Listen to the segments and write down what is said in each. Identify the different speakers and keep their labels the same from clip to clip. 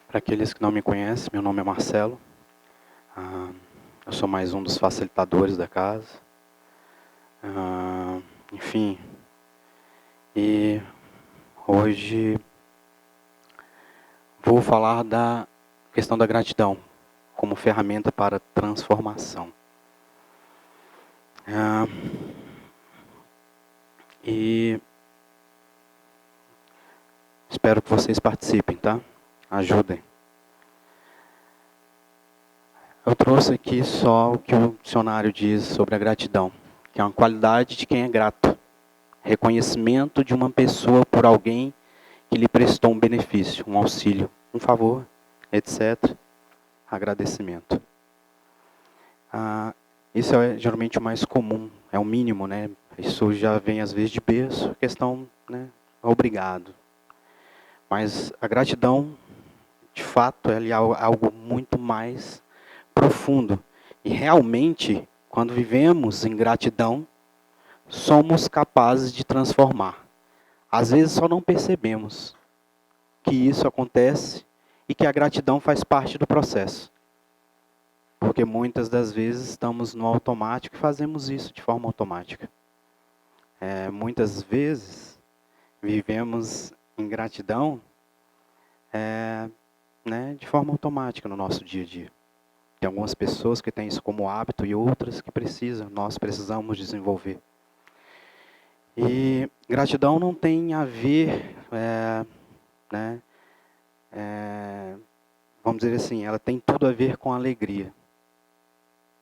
Speaker 1: Para aqueles que não me conhecem, meu nome é Marcelo. Ah, eu sou mais um dos facilitadores da casa. Enfim, e hoje vou falar da questão da gratidão como ferramenta para transformação. E espero que vocês participem, tá? Ajudem. Eu trouxe aqui só o que o dicionário diz sobre a gratidão, que é uma qualidade de quem é grato. Reconhecimento de uma pessoa por alguém que lhe prestou um benefício, um auxílio, um favor, etc. Agradecimento. Isso é geralmente o mais comum, é o mínimo, né? Isso já vem às vezes de berço, questão, né? Obrigado. Mas a gratidão, de fato, é algo muito mais profundo. E realmente, quando vivemos em gratidão, somos capazes de transformar. Às vezes só não percebemos que isso acontece e que a gratidão faz parte do processo. Porque muitas das vezes estamos no automático e fazemos isso de forma automática. Muitas vezes vivemos em gratidão de forma automática no nosso dia a dia. Tem algumas pessoas que têm isso como hábito e outras que nós precisamos desenvolver. E gratidão não tem a ver, vamos dizer assim, ela tem tudo a ver com alegria.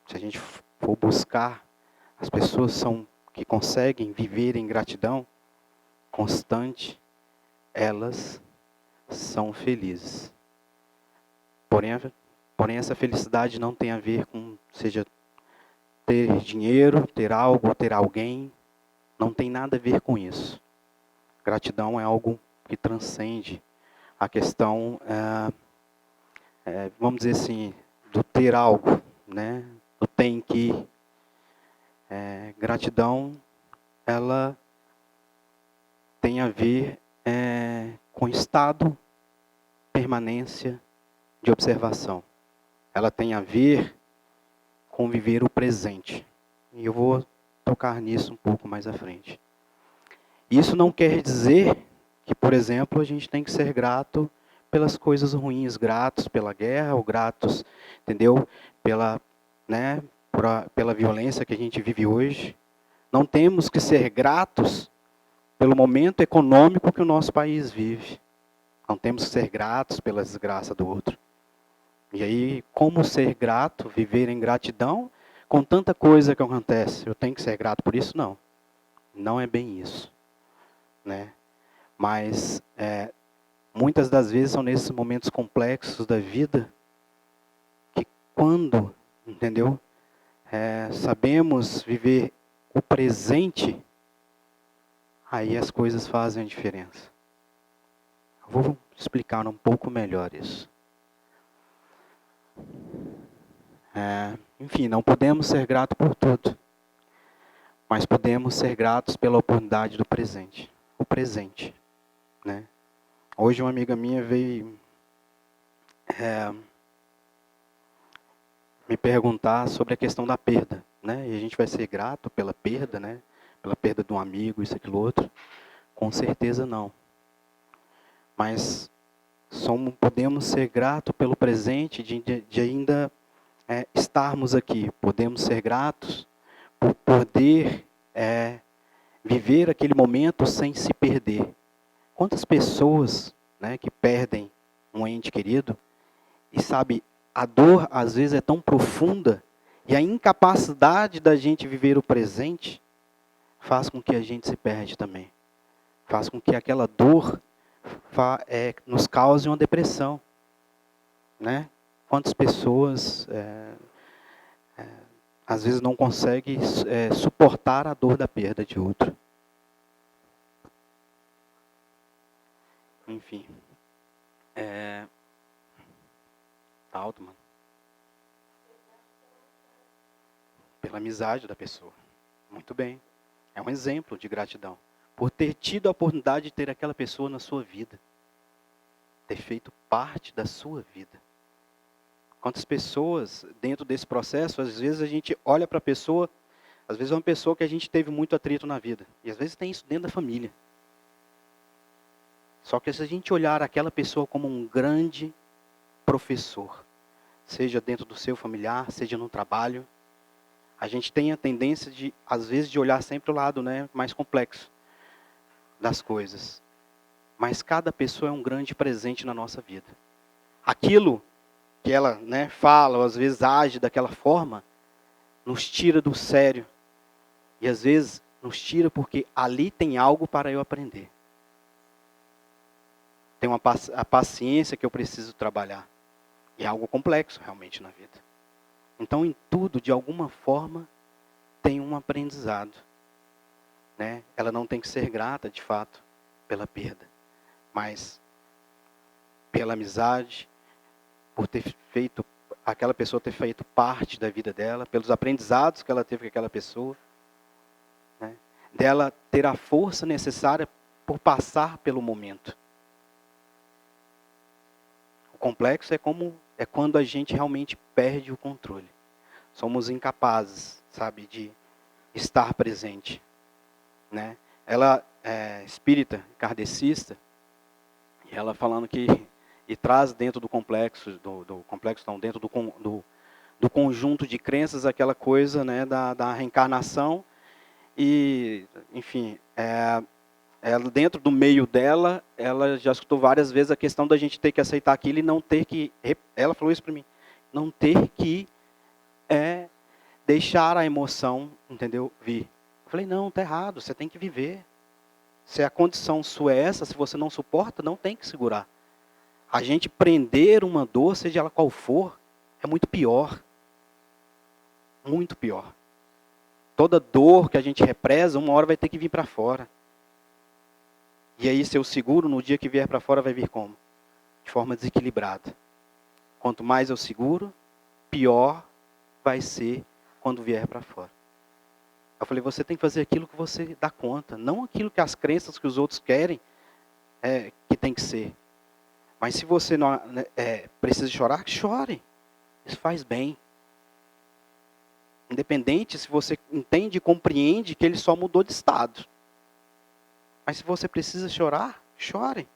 Speaker 1: Se a gente for buscar, as pessoas que conseguem viver em gratidão constante, elas são felizes. Porém, essa felicidade não tem a ver com, seja ter dinheiro, ter algo, ter alguém, não tem nada a ver com isso. Gratidão é algo que transcende a questão, vamos dizer assim, do ter algo, né? Do tem que. Gratidão, ela tem a ver com estado, permanência de observação. Ela tem a ver com viver o presente. E eu vou tocar nisso um pouco mais à frente. Isso não quer dizer que, por exemplo, a gente tem que ser grato pelas coisas ruins, gratos pela guerra, ou gratos, entendeu? Pela violência que a gente vive hoje. Não temos que ser gratos pelo momento econômico que o nosso país vive. Não temos que ser gratos pela desgraça do outro. E aí, como ser grato, viver em gratidão, com tanta coisa que acontece? Eu tenho que ser grato por isso? Não. Não é bem isso. Né? Mas, muitas das vezes são nesses momentos complexos da vida que quando, entendeu? Sabemos viver o presente, aí as coisas fazem a diferença. Eu vou explicar um pouco melhor isso. Enfim, não podemos ser gratos por tudo, mas podemos ser gratos pela oportunidade do presente. O presente, né? Hoje uma amiga minha veio me perguntar sobre a questão da perda, né? E a gente vai ser grato pela perda, né? Pela perda de um amigo, isso, aquilo, outro. Com certeza não. Mas podemos ser gratos pelo presente de ainda estarmos aqui. Podemos ser gratos por poder viver aquele momento sem se perder. Quantas pessoas, né, que perdem um ente querido e sabe, a dor às vezes é tão profunda e a incapacidade da gente viver o presente faz com que a gente se perde também. Faz com que aquela dor nos cause uma depressão. Né? Quantas pessoas às vezes não conseguem suportar a dor da perda de outro. Enfim. Tá alto, mano. Pela amizade da pessoa. Muito bem. É um exemplo de gratidão. Por ter tido a oportunidade de ter aquela pessoa na sua vida. ter feito parte da sua vida. Quantas pessoas, dentro desse processo, às vezes a gente olha para a pessoa, às vezes é uma pessoa que a gente teve muito atrito na vida. E às vezes tem isso dentro da família. Só que se a gente olhar aquela pessoa como um grande professor, seja dentro do seu familiar, seja no trabalho, a gente tem a tendência de, às vezes, de olhar sempre o lado, né, mais complexo das coisas. Mas cada pessoa é um grande presente na nossa vida. Aquilo que ela, né, fala, ou às vezes age daquela forma, nos tira do sério. E às vezes nos tira porque ali tem algo para eu aprender. Tem a paciência que eu preciso trabalhar. E é algo complexo realmente na vida. Então em tudo, de alguma forma, tem um aprendizado. Né? Ela não tem que ser grata, de fato, pela perda. Mas pela amizade, por ter feito, aquela pessoa ter feito parte da vida dela, pelos aprendizados que ela teve com aquela pessoa, né? Dela ter a força necessária por passar pelo momento. O complexo é quando a gente realmente perde o controle. Somos incapazes, sabe, de estar presente, né? Ela é espírita, kardecista, e ela falando que e traz dentro do complexo, dentro do conjunto de crenças aquela coisa, né, da reencarnação. E, enfim, ela, dentro do meio dela, ela já escutou várias vezes a questão da gente ter que aceitar aquilo e não ter que, ela falou isso para mim, não ter que deixar a emoção, entendeu, vir. Eu falei, não, tá errado, você tem que viver. Se a condição sua é essa, se você não suporta, não tem que segurar. A gente prender uma dor, seja ela qual for, é muito pior. Muito pior. Toda dor que a gente represa, uma hora vai ter que vir para fora. E aí, se eu seguro, no dia que vier para fora, vai vir como? De forma desequilibrada. Quanto mais eu seguro, pior vai ser quando vier para fora. Eu falei, você tem que fazer aquilo que você dá conta, não aquilo que as crenças que os outros querem que tem que ser. Mas se você não precisa chorar, chore. Isso faz bem. Independente se você entende e compreende que ele só mudou de estado. Mas se você precisa chorar, chore.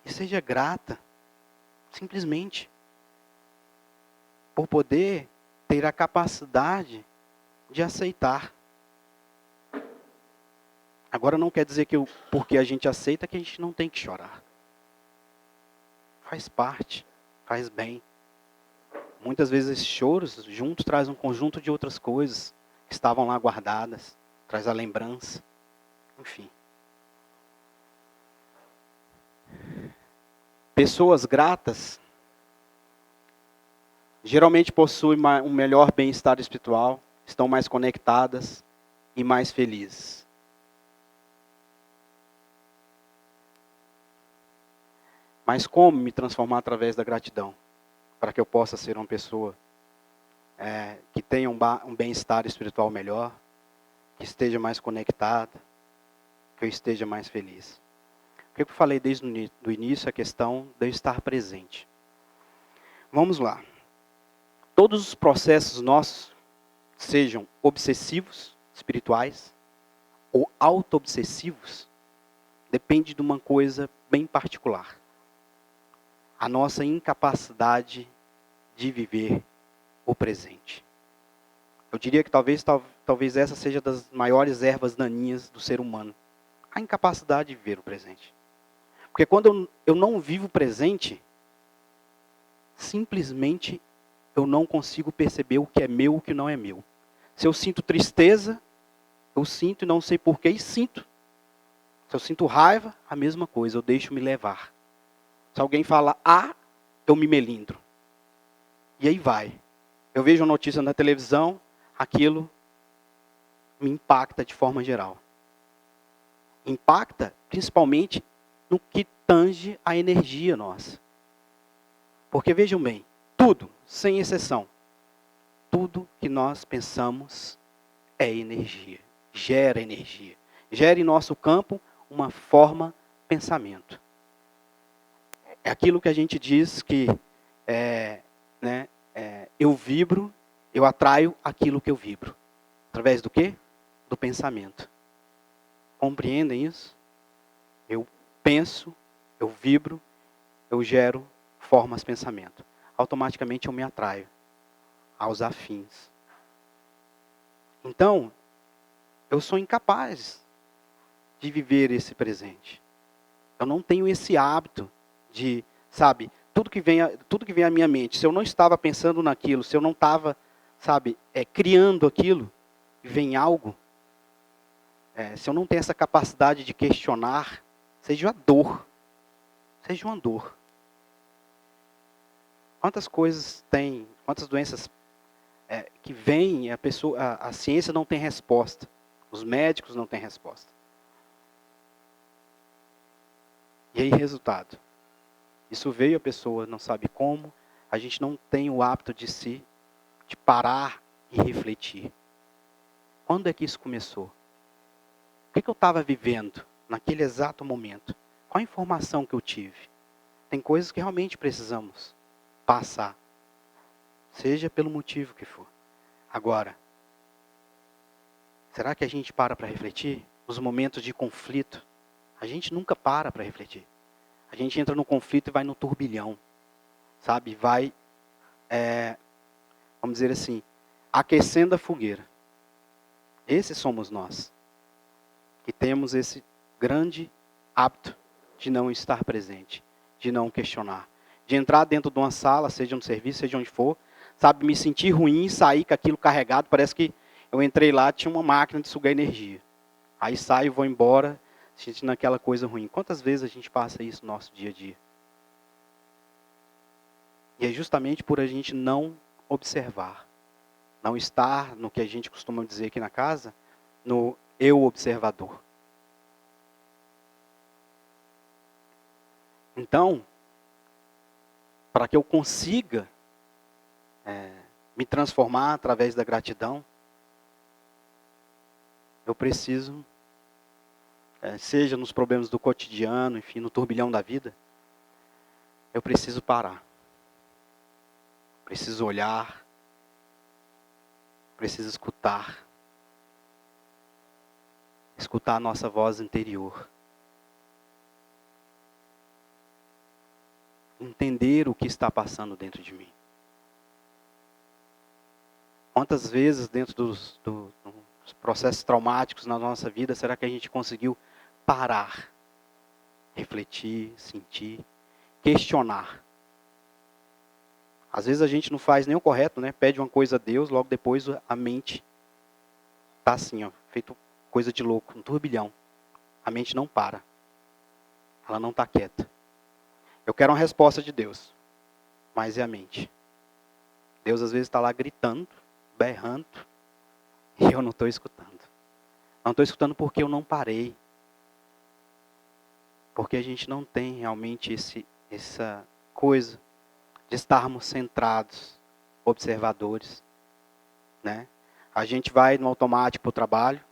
Speaker 1: E seja grata. Simplesmente. Por poder ter a capacidade de aceitar. Agora não quer dizer que porque a gente aceita que a gente não tem que chorar. Faz parte, faz bem. Muitas vezes esses choros juntos trazem um conjunto de outras coisas que estavam lá guardadas. Traz a lembrança. Enfim. Pessoas gratas geralmente possuem um melhor bem-estar espiritual, estão mais conectadas e mais felizes. Mas como me transformar através da gratidão? Para que eu possa ser uma pessoa que tenha um bem-estar espiritual melhor, que esteja mais conectada, que eu esteja mais feliz. O que eu falei desde o início, a questão de eu estar presente. Vamos lá. Todos os processos nossos, sejam obsessivos, espirituais, ou auto-obsessivos, depende de uma coisa bem particular. A nossa incapacidade de viver o presente. Eu diria que talvez essa seja das maiores ervas daninhas do ser humano. A incapacidade de viver o presente. Porque quando eu não vivo o presente, simplesmente eu não consigo perceber o que é meu e o que não é meu. Se eu sinto tristeza, eu sinto e não sei porquê, e sinto. Se eu sinto raiva, a mesma coisa, eu deixo me levar. Se alguém fala A, eu me melindro. E aí vai. Eu vejo a notícia na televisão, aquilo me impacta de forma geral. Impacta principalmente no que tange a energia nossa. Porque vejam bem, tudo, sem exceção, tudo que nós pensamos é energia, gera energia. Gera em nosso campo uma forma pensamento. É aquilo que a gente diz que eu vibro, eu atraio aquilo que eu vibro. Através do quê? Do pensamento. Compreendem isso? Eu penso, eu vibro, eu gero formas de pensamento. Automaticamente eu me atraio aos afins. Então, eu sou incapaz de viver esse presente. Eu não tenho esse hábito de, sabe, tudo que vem à minha mente, se eu não estava pensando naquilo, se eu não estava, sabe, criando aquilo, vem algo, se eu não tenho essa capacidade de questionar, seja a dor, seja uma dor. Quantas coisas tem, quantas doenças que vêm, a ciência não tem resposta, os médicos não têm resposta. E aí, resultado? Isso veio, a pessoa não sabe como, a gente não tem o hábito de parar e refletir. Quando é que isso começou? O que eu estava vivendo naquele exato momento? Qual a informação que eu tive? Tem coisas que realmente precisamos passar, seja pelo motivo que for. Agora, será que a gente para refletir? Nos momentos de conflito, a gente nunca para refletir. A gente entra no conflito e vai no turbilhão, sabe? Vai, vamos dizer assim, aquecendo a fogueira. Esses somos nós, que temos esse grande hábito de não estar presente, de não questionar, de entrar dentro de uma sala, seja no serviço, seja onde for, sabe, me sentir ruim, sair com aquilo carregado, parece que eu entrei lá, tinha uma máquina de sugar energia. Aí saio, vou embora, sentindo aquela coisa ruim. Quantas vezes a gente passa isso no nosso dia a dia? E é justamente por a gente não observar, não estar no que a gente costuma dizer aqui na casa, no eu observador. Então, para que eu consiga me transformar através da gratidão, eu preciso, seja nos problemas do cotidiano, enfim, no turbilhão da vida, eu preciso parar. Preciso olhar, preciso escutar. Escutar a nossa voz interior. Entender o que está passando dentro de mim. Quantas vezes dentro dos processos traumáticos na nossa vida, será que a gente conseguiu parar, refletir, sentir, questionar? Às vezes a gente não faz nem o correto, né? Pede uma coisa a Deus, logo depois a mente está assim, ó, feito coisa de louco, um turbilhão. A mente não para. Ela não está quieta. Eu quero uma resposta de Deus, mas é a mente. Deus às vezes está lá gritando, berrando, e eu não estou escutando. Não estou escutando porque eu não parei. Porque a gente não tem realmente essa coisa de estarmos centrados, observadores. Né? A gente vai no automático para o trabalho.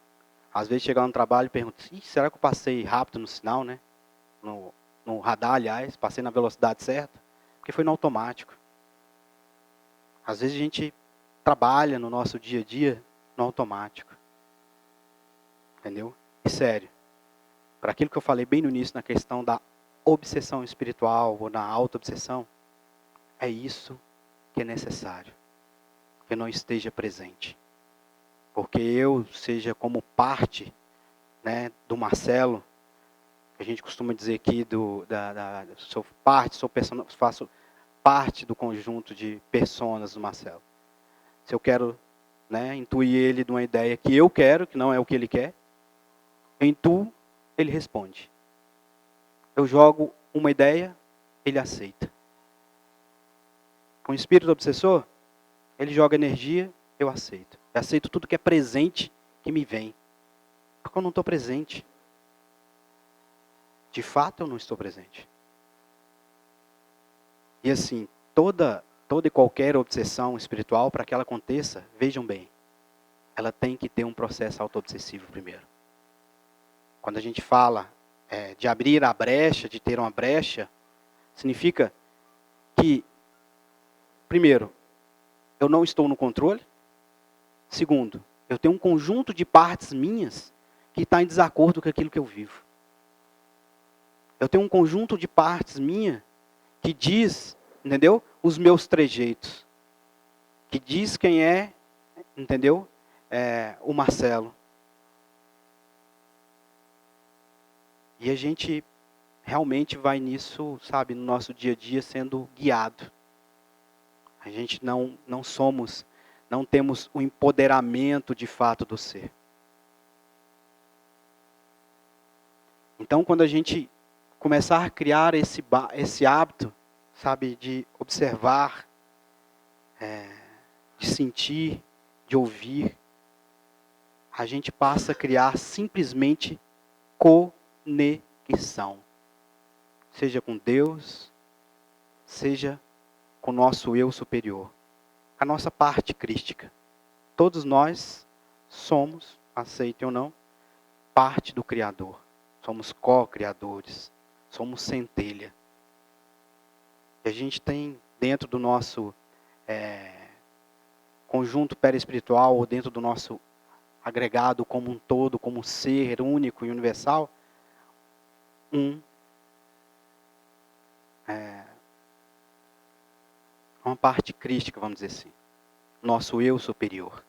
Speaker 1: Às vezes chega no trabalho e pergunta, será que eu passei rápido no sinal, né? No radar, aliás, passei na velocidade certa? Porque foi no automático. Às vezes a gente trabalha no nosso dia a dia no automático. Entendeu? E sério, para aquilo que eu falei bem no início, na questão da obsessão espiritual ou na auto-obsessão, é isso que é necessário. Que eu não esteja presente. Porque eu seja como parte, né, do Marcelo, que a gente costuma dizer aqui, sou faço parte do conjunto de personas do Marcelo. Se eu quero, né, intuir ele de uma ideia que eu quero, que não é o que ele quer, eu intuo, ele responde. Eu jogo uma ideia, ele aceita. Com o espírito obsessor, ele joga energia, eu aceito. Eu aceito tudo que é presente que me vem. Porque eu não estou presente. De fato, eu não estou presente. E assim, toda e qualquer obsessão espiritual, para que ela aconteça, vejam bem, ela tem que ter um processo auto-obsessivo primeiro. Quando a gente fala de abrir a brecha, de ter uma brecha, Significa que, primeiro, eu não estou no controle. Segundo, eu tenho um conjunto de partes minhas que está em desacordo com aquilo que eu vivo. Eu tenho um conjunto de partes minha que diz, entendeu? Os meus trejeitos. Que diz quem é, entendeu? O Marcelo. E a gente realmente vai nisso, sabe, no nosso dia a dia sendo guiado. A gente não temos o empoderamento de fato do ser. Então, quando a gente começar a criar esse hábito, sabe, de observar, de sentir, de ouvir, a gente passa a criar simplesmente conexão. Seja com Deus, seja com o nosso eu superior. A nossa parte crística. Todos nós somos, aceitem ou não, parte do Criador. Somos co-criadores. Somos centelha. E a gente tem dentro do nosso conjunto perispiritual, ou dentro do nosso agregado como um todo, como ser único e universal, uma parte crística, vamos dizer assim. Nosso eu superior.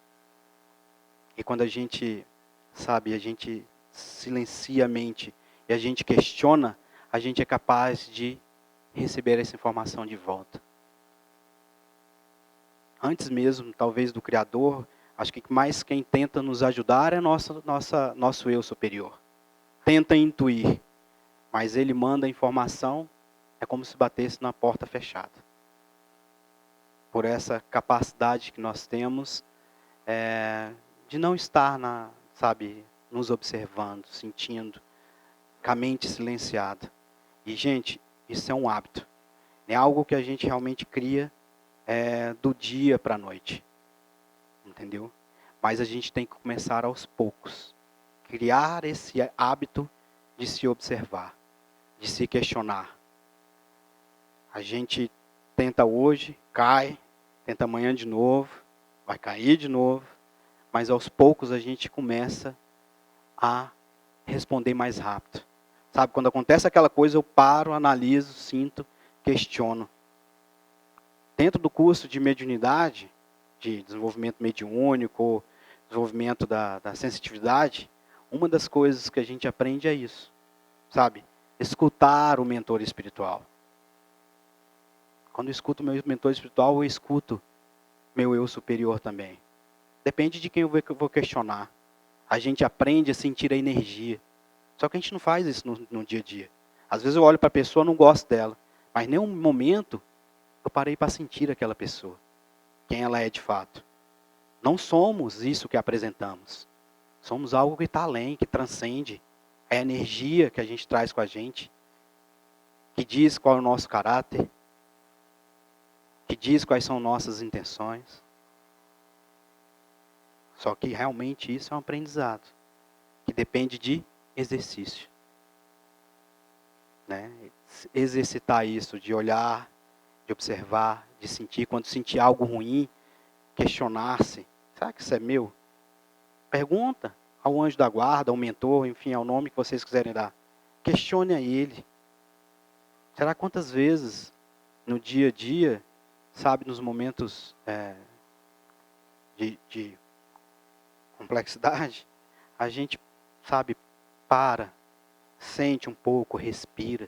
Speaker 1: E quando a gente, sabe, a gente silencia a mente e a gente questiona, a gente é capaz de receber essa informação de volta. Antes mesmo, talvez, do Criador, acho que mais quem tenta nos ajudar é nosso eu superior. Tenta intuir, mas ele manda a informação, é como se batesse na porta fechada. Por essa capacidade que nós temos de não estar, nos observando, sentindo, com a mente silenciada. E, gente, isso é um hábito. É algo que a gente realmente cria do dia para a noite. Entendeu? Mas a gente tem que começar aos poucos. Criar esse hábito de se observar, de se questionar. A gente tenta hoje, cai, tenta amanhã de novo, vai cair de novo, mas aos poucos a gente começa a responder mais rápido. Sabe, quando acontece aquela coisa, eu paro, analiso, sinto, questiono. Dentro do curso de mediunidade, de desenvolvimento mediúnico, desenvolvimento da sensitividade, uma das coisas que a gente aprende é isso. Sabe? Escutar o mentor espiritual. Quando eu escuto o meu mentor espiritual, eu escuto meu eu superior também. Depende de quem eu vou questionar. A gente aprende a sentir a energia. Só que a gente não faz isso no dia a dia. Às vezes eu olho para a pessoa e não gosto dela. Mas em nenhum momento eu parei para sentir aquela pessoa. Quem ela é de fato. Não somos isso que apresentamos. Somos algo que está além, que transcende. É a energia que a gente traz com a gente. Que diz qual é o nosso caráter. Que diz quais são nossas intenções. Só que realmente isso é um aprendizado. Que depende de exercício. Né? Exercitar isso, de olhar, de observar, de sentir. Quando sentir algo ruim, questionar-se. Será que isso é meu? Pergunta ao anjo da guarda, ao mentor, enfim, ao nome que vocês quiserem dar. Questione a ele. Será quantas vezes no dia a dia, sabe, nos momentos de complexidade, a gente, sabe, para, sente um pouco, respira,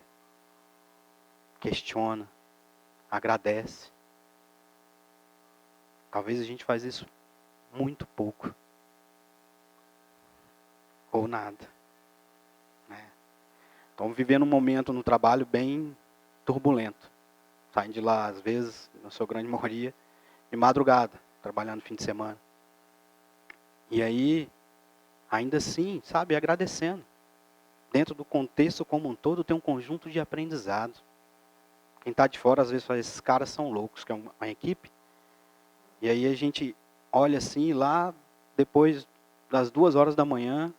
Speaker 1: questiona, agradece. Talvez a gente faz isso muito pouco. Ou nada. Né? Estamos vivendo um momento no trabalho bem turbulento. Saindo de lá, às vezes, na sua grande maioria, de madrugada, trabalhando fim de semana. E aí, ainda assim, sabe, agradecendo. Dentro do contexto como um todo, tem um conjunto de aprendizado. Quem está de fora, às vezes, fala, esses caras são loucos, que é uma equipe. E aí a gente olha assim, lá, depois das 2 horas da manhã,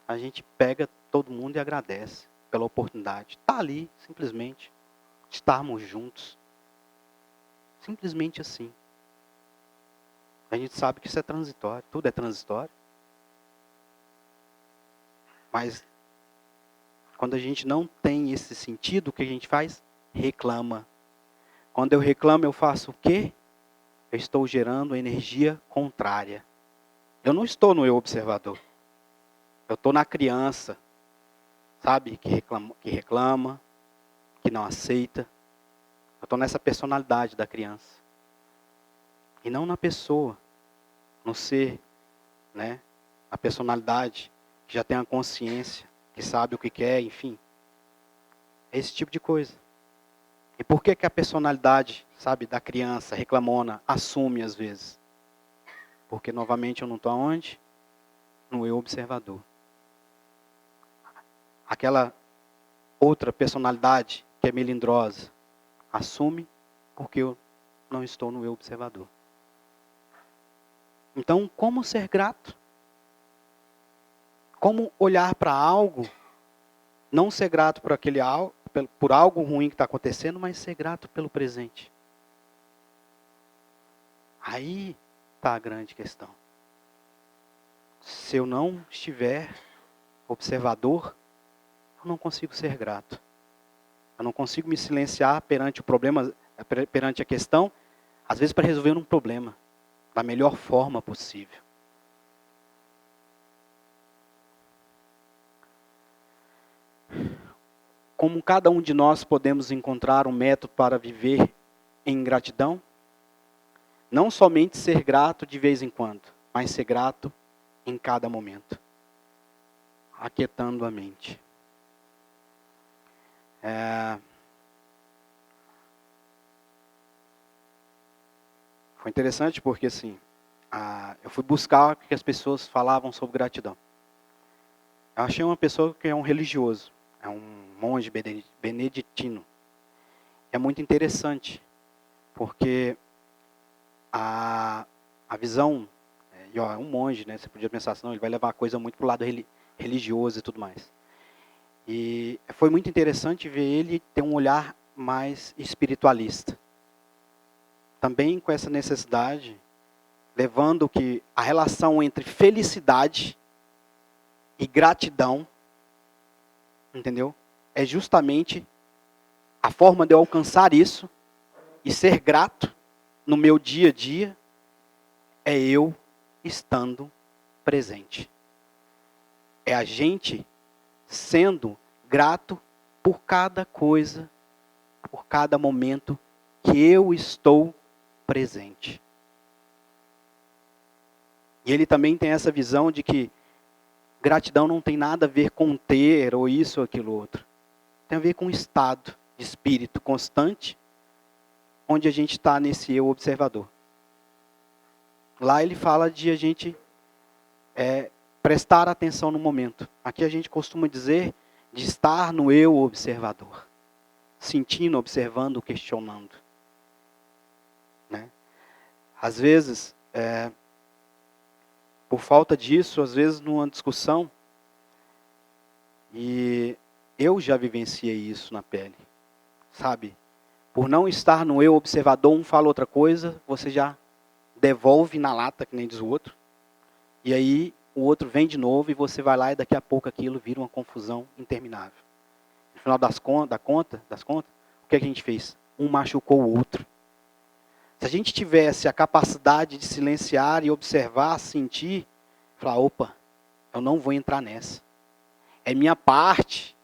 Speaker 1: a gente pega todo mundo e agradece pela oportunidade. Está ali, simplesmente. estarmos juntos. Simplesmente assim. A gente sabe que isso é transitório, tudo é transitório. Mas quando a gente não tem esse sentido, o que a gente faz? Reclama. Quando eu reclamo, eu faço o quê? Eu estou gerando energia contrária. Eu não estou no eu observador. Eu estou na criança, sabe? Que reclama, que não aceita. Eu estou nessa personalidade da criança. E não na pessoa, no ser, né? A personalidade que já tem a consciência, que sabe o que quer, enfim. É esse tipo de coisa. E por que a personalidade, sabe, da criança reclamona, assume às vezes? Porque novamente eu não estou aonde? No eu observador. Aquela outra personalidade que é melindrosa, assume porque eu não estou no eu observador. Então, como ser grato? Como olhar para algo, não ser grato por aquele algo, por algo ruim que está acontecendo, mas ser grato pelo presente. Aí está a grande questão. Se eu não estiver observador, eu não consigo ser grato. Eu não consigo me silenciar perante o problema, perante a questão, às vezes para resolver um problema, da melhor forma possível. Como cada um de nós podemos encontrar um método para viver em gratidão? Não somente ser grato de vez em quando, mas ser grato em cada momento. Aquietando a mente. Foi interessante porque assim, eu fui buscar o que as pessoas falavam sobre gratidão. Eu achei uma pessoa que é um religioso, é um monge beneditino. É muito interessante, porque a visão, é um monge, né? Você podia pensar assim, não, ele vai levar a coisa muito para o lado religioso e tudo mais. E foi muito interessante ver ele ter um olhar mais espiritualista. Também com essa necessidade, levando que a relação entre felicidade e gratidão, entendeu? É justamente a forma de eu alcançar isso e ser grato no meu dia a dia, é eu estando presente. É a gente sendo grato por cada coisa, por cada momento que eu estou presente. E ele também tem essa visão de que gratidão não tem nada a ver com ter ou isso ou aquilo outro. Tem a ver com um estado de espírito constante, onde a gente está nesse eu observador. Lá ele fala de a gente prestar atenção no momento. Aqui a gente costuma dizer de estar no eu observador. Sentindo, observando, questionando. Né? Às vezes, por falta disso, às vezes numa discussão, e eu já vivenciei isso na pele, sabe? Por não estar no eu observador, um fala outra coisa, você já devolve na lata, que nem diz o outro, e aí o outro vem de novo e você vai lá e daqui a pouco aquilo vira uma confusão interminável. No final das contas, o que a gente fez? Um machucou o outro. Se a gente tivesse a capacidade de silenciar e observar, sentir, falar, opa, eu não vou entrar nessa. É minha parte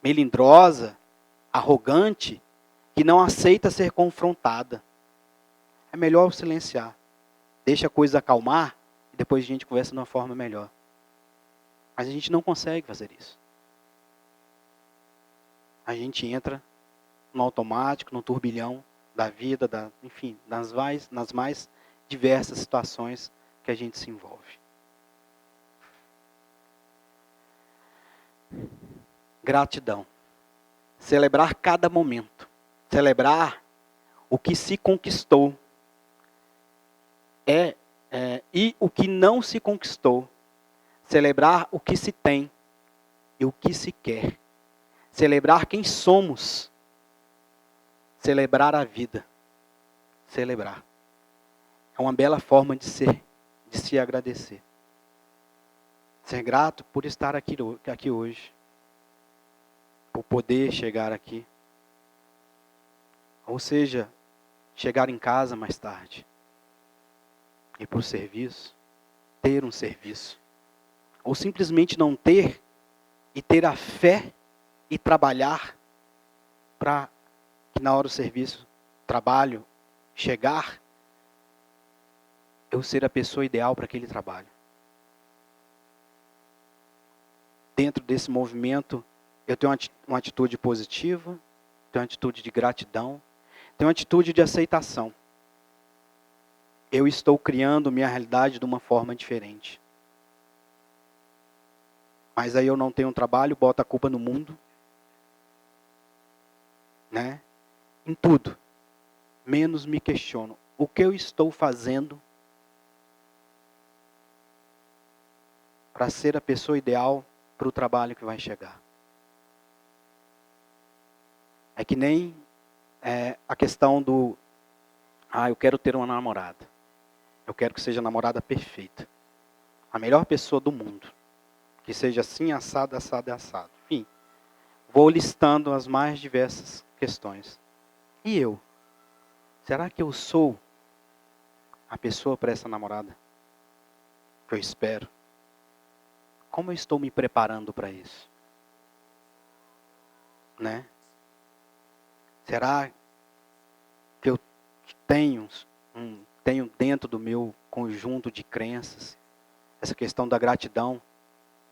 Speaker 1: melindrosa, arrogante, que não aceita ser confrontada. É melhor eu silenciar. Deixa a coisa acalmar e depois a gente conversa de uma forma melhor. Mas a gente não consegue fazer isso. A gente entra no automático, no turbilhão da vida, enfim, nas mais diversas situações que a gente se envolve. Gratidão. Celebrar cada momento. Celebrar o que se conquistou. E o que não se conquistou. Celebrar o que se tem e o que se quer. Celebrar quem somos. celebrar a vida. Celebrar. É uma bela forma de se agradecer. Ser grato por estar aqui hoje. Por poder chegar aqui. Ou seja, chegar em casa mais tarde. Ir para o serviço. Ter um serviço. Ou simplesmente não ter e ter a fé e trabalhar para que na hora do serviço, trabalho, chegar, eu ser a pessoa ideal para aquele trabalho. Dentro desse movimento, eu tenho uma atitude positiva, tenho uma atitude de gratidão, tenho uma atitude de aceitação. Eu estou criando minha realidade de uma forma diferente. Mas aí eu não tenho um trabalho, boto a culpa no mundo. Né? Em tudo. Menos me questiono. O que eu estou fazendo para ser a pessoa ideal para o trabalho que vai chegar? É que nem a questão do... eu quero ter uma namorada. Eu quero que seja a namorada perfeita. A melhor pessoa do mundo. Que seja assim, assado, assado e assado. Enfim, vou listando as mais diversas questões. E eu? Será que eu sou a pessoa para essa namorada? Que eu espero? Como eu estou me preparando para isso? Né? Será que eu tenho dentro do meu conjunto de crenças essa questão da gratidão,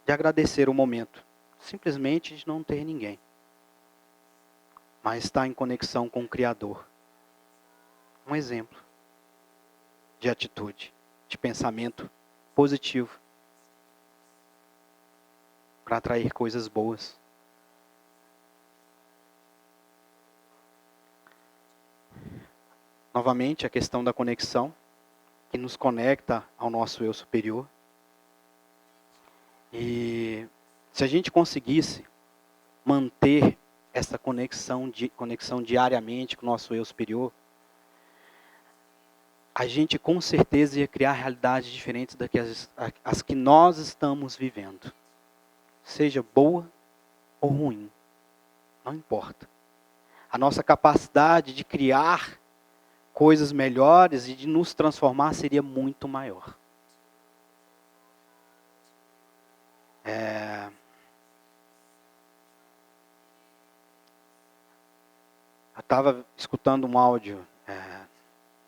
Speaker 1: de agradecer o momento, simplesmente de não ter ninguém, mas estar em conexão com o Criador? Um exemplo de atitude, de pensamento positivo para atrair coisas boas. Novamente, a questão da conexão, que nos conecta ao nosso eu superior. E se a gente conseguisse manter essa conexão diariamente com o nosso eu superior, a gente com certeza ia criar realidades diferentes das que nós estamos vivendo. Seja boa ou ruim, não importa. A nossa capacidade de criar coisas melhores e de nos transformar seria muito maior. Eu estava escutando um áudio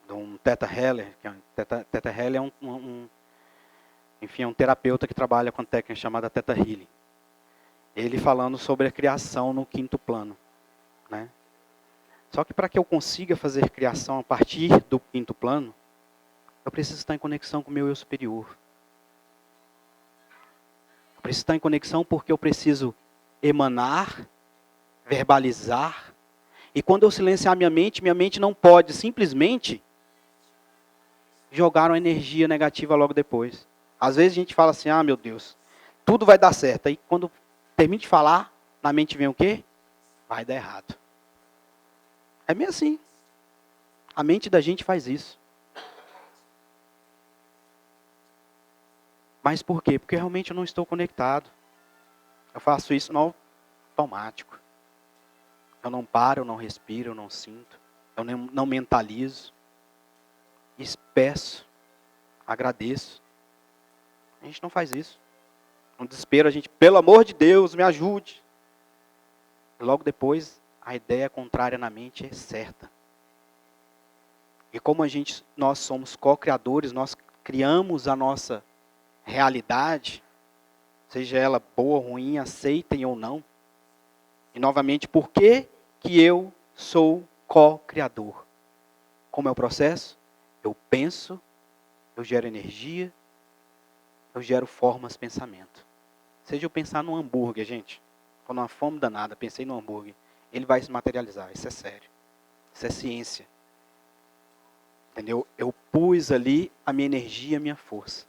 Speaker 1: de um Theta Healer, Theta Healer é um terapeuta que trabalha com técnica chamada Theta Healing. Ele falando sobre a criação no quinto plano, né? Só que para que eu consiga fazer criação a partir do quinto plano, eu preciso estar em conexão com o meu eu superior. Eu preciso estar em conexão porque eu preciso emanar, verbalizar. E quando eu silenciar minha mente não pode simplesmente jogar uma energia negativa logo depois. Às vezes a gente fala assim, meu Deus, tudo vai dar certo. Aí quando termina de falar, na mente vem o quê? Vai dar errado. É meio assim. A mente da gente faz isso. Mas por quê? Porque realmente eu não estou conectado. Eu faço isso no automático. Eu não paro, eu não respiro, eu não sinto. Eu não mentalizo. Peço. Agradeço. A gente não faz isso. No desespero a gente, pelo amor de Deus, me ajude. E logo depois, a ideia contrária na mente é certa. E como nós somos co-criadores, nós criamos a nossa realidade, seja ela boa, ruim, aceitem ou não. E novamente, por que eu sou co-criador? Como é o processo? Eu penso, eu gero energia, eu gero formas, pensamento. Seja eu pensar num hambúrguer, gente. Estou numa fome danada, pensei no hambúrguer. Ele vai se materializar, isso é sério. Isso é ciência. Entendeu? Eu pus ali a minha energia, a minha força.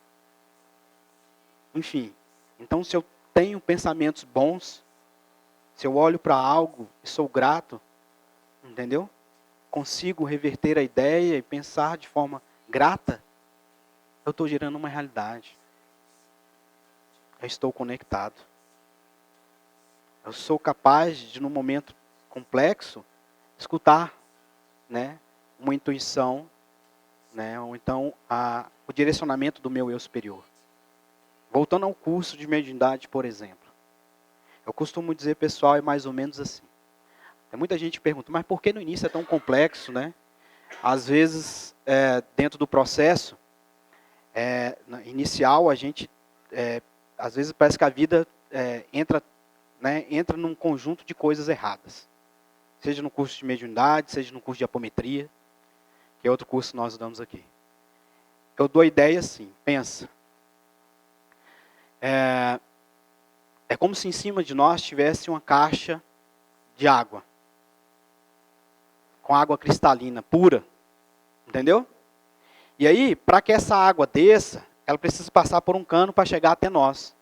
Speaker 1: Enfim, então se eu tenho pensamentos bons, se eu olho para algo e sou grato, entendeu? consigo reverter a ideia e pensar de forma grata, eu estou gerando uma realidade. Eu estou conectado. Eu sou capaz de, num momento complexo, escutar, né, uma intuição, né, ou então o direcionamento do meu eu superior. Voltando ao curso de mediunidade, por exemplo. Eu costumo dizer, pessoal, é mais ou menos assim. Tem muita gente que pergunta, mas por que no início é tão complexo, né? Às vezes, dentro do processo inicial, a gente, às vezes parece que a vida entra num conjunto de coisas erradas. Seja no curso de mediunidade, seja no curso de apometria, que é outro curso que nós damos aqui. Eu dou a ideia assim, pensa. É como se em cima de nós tivesse uma caixa de água. Com água cristalina, pura. Entendeu? E aí, para que essa água desça, ela precisa passar por um cano para chegar até nós.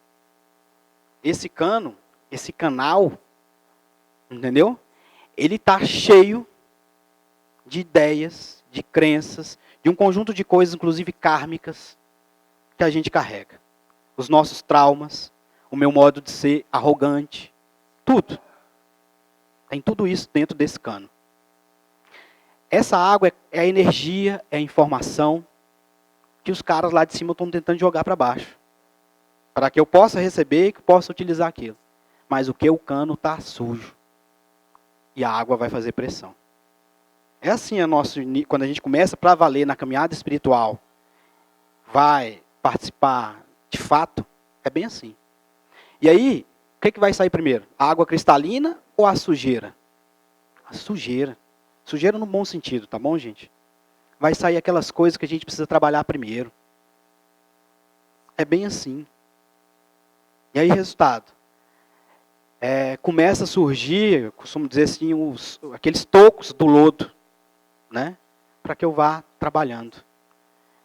Speaker 1: Esse cano, esse canal, entendeu? Ele está cheio de ideias, de crenças, de um conjunto de coisas, inclusive kármicas, que a gente carrega. Os nossos traumas, o meu modo de ser arrogante, tudo. Tem tudo isso dentro desse cano. Essa água é a energia, é a informação que os caras lá de cima estão tentando jogar para baixo. Para que eu possa receber e que eu possa utilizar aquilo. Mas o cano está sujo. E a água vai fazer pressão. É assim quando a gente começa para valer na caminhada espiritual, vai participar de fato, é bem assim. E aí, o que vai sair primeiro? A água cristalina ou a sujeira? A sujeira. Sujeira no bom sentido, tá bom, gente? Vai sair aquelas coisas que a gente precisa trabalhar primeiro. É bem assim. E aí, resultado? Começa a surgir, eu costumo dizer assim, aqueles tocos do lodo, né? Para que eu vá trabalhando.